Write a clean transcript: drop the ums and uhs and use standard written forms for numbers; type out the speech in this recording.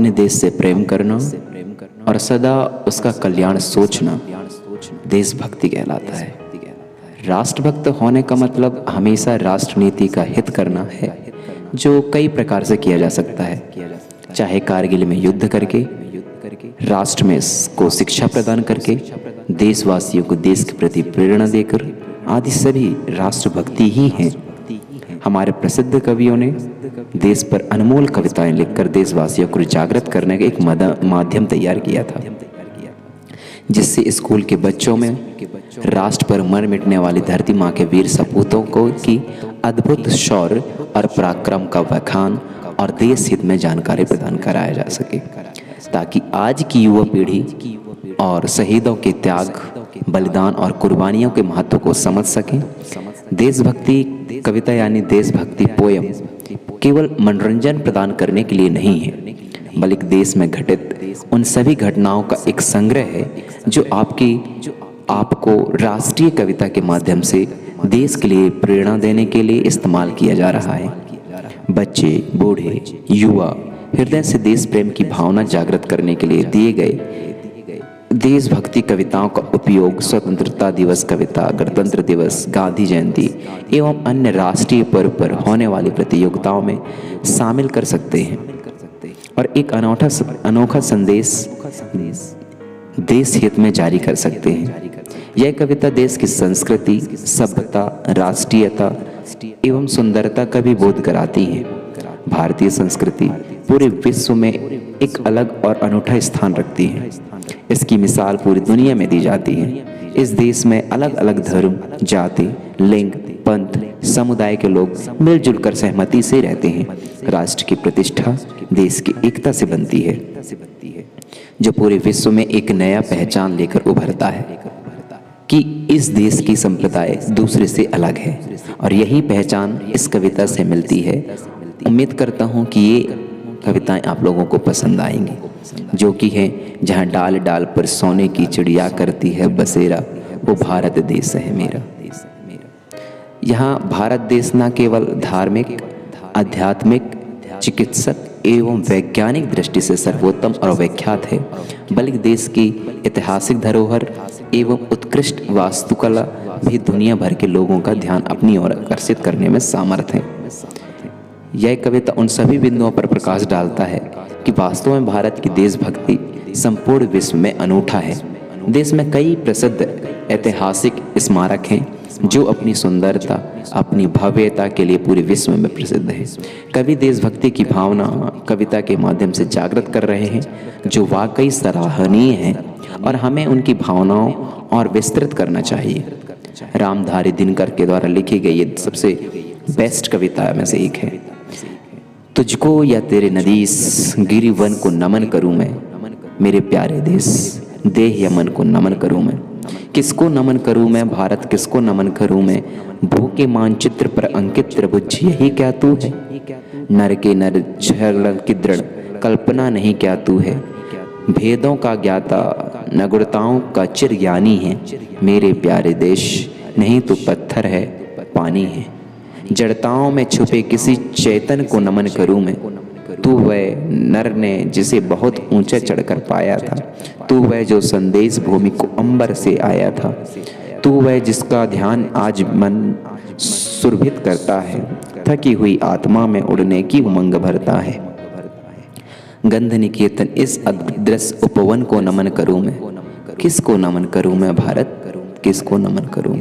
अपने देश से प्रेम करना और सदा उसका कल्याण सोचना देशभक्ति कहलाता है। राष्ट्रभक्त होने का मतलब हमेशा राष्ट्र नीति का हित करना है, जो कई प्रकार से किया जा सकता है, चाहे कारगिल में युद्ध करके, राष्ट्र में को शिक्षा प्रदान करके, देशवासियों को देश के प्रति प्रेरणा देकर, आदि सभी राष्ट्रभक्ति ही हैं। हमारे प्रसिद्ध कवियों ने देश पर अनमोल कविताएं लिखकर देशवासियों को जागृत करने का एक माध्यम तैयार किया था, जिससे स्कूल के बच्चों में राष्ट्र पर मर मिटने वाली धरती माँ के वीर सपूतों को की अद्भुत शौर्य और पराक्रम का व्याख्यान और देश हित में जानकारी प्रदान कराया जा सके, ताकि आज की युवा पीढ़ी और शहीदों के त्याग, बलिदान और कुर्बानियों के महत्व को समझ सकें। देशभक्ति कविता यानी देशभक्ति पोयम केवल मनोरंजन प्रदान करने के लिए नहीं है, बल्कि देश में घटित उन सभी घटनाओं का एक संग्रह है जो आपको राष्ट्रीय कविता के माध्यम से देश के लिए प्रेरणा देने के लिए इस्तेमाल किया जा रहा है। बच्चे, बूढ़े, युवा हृदय से देश प्रेम की भावना जागृत करने के लिए दिए गए देशभक्ति कविताओं का उपयोग स्वतंत्रता दिवस कविता, गणतंत्र दिवस, गांधी जयंती एवं अन्य राष्ट्रीय पर्व पर होने वाली प्रतियोगिताओं में शामिल कर सकते हैं और एक अनोखा संदेश देश हित में जारी कर सकते हैं। यह कविता देश की संस्कृति, सभ्यता, राष्ट्रीयता एवं सुंदरता का भी बोध कराती है। भारतीय संस्कृति पूरे विश्व में एक अलग और अनूठा स्थान रखती है। इसकी मिसाल पूरी दुनिया में दी जाती है। इस देश में अलग अलग धर्म, जाति, लिंग, पंथ, समुदाय के लोग मिलजुल कर सहमति से रहते हैं। राष्ट्र की प्रतिष्ठा देश की एकता से बनती है, जो पूरे विश्व में एक नया पहचान लेकर उभरता है कि इस देश की संप्रदाय दूसरे से अलग है, और यही पहचान इस कविता से मिलती है। उम्मीद करता हूँ कि ये कविताएं आप लोगों को पसंद आएंगी, जो कि है जहाँ डाल डाल पर सोने की चिड़िया करती है बसेरा, वो भारत देश है मेरा। यहाँ भारत देश न केवल धार्मिक, आध्यात्मिक, चिकित्सक एवं वैज्ञानिक दृष्टि से सर्वोत्तम और विख्यात है, बल्कि देश की ऐतिहासिक धरोहर एवं उत्कृष्ट वास्तुकला भी दुनिया भर के लोगों का ध्यान अपनी ओर आकर्षित करने में समर्थ है। यह कविता उन सभी बिंदुओं पर प्रकाश डालता है कि वास्तव में भारत की देशभक्ति संपूर्ण विश्व में अनूठा है। देश में कई प्रसिद्ध ऐतिहासिक स्मारक हैं जो अपनी सुंदरता, अपनी भव्यता के लिए पूरे विश्व में प्रसिद्ध है। कवि देशभक्ति की भावना कविता के माध्यम से जागृत कर रहे हैं, जो वाकई सराहनीय है और हमें उनकी भावनाओं और विस्तृत करना चाहिए। रामधारी दिनकर के द्वारा लिखी गई ये सबसे बेस्ट कविता में से एक है। तुझको या तेरे नदीस गिरिवन को नमन करूं मैं, मेरे प्यारे देश देह या मन को नमन करूं मैं। किसको नमन करूं मैं भारत, किसको नमन करूं मैं, भू के मानचित्र पर अंकित त्रिभुज यही क्या तू है। नर के नर झगड़ की दृढ़ कल्पना नहीं क्या तू है, भेदों का ज्ञाता नगुणताओं का चिर ज्ञानी है। मेरे प्यारे देश नहीं तो पत्थर है पानी है, जड़ताओं में छुपे किसी चेतन को नमन करूं मैं। तू वह नर ने जिसे बहुत ऊंचे चढ़कर पाया था, तू वह जो संदेश भूमि को अंबर से आया था, तू वह जिसका ध्यान आज मन सुरभित करता है, थकी हुई आत्मा में उड़ने की उमंग भरता है। गंध निकेतन इस अदृश्य उपवन को नमन करूं मैं, किसको नमन करूं मैं भारत, किसको नमन करूं।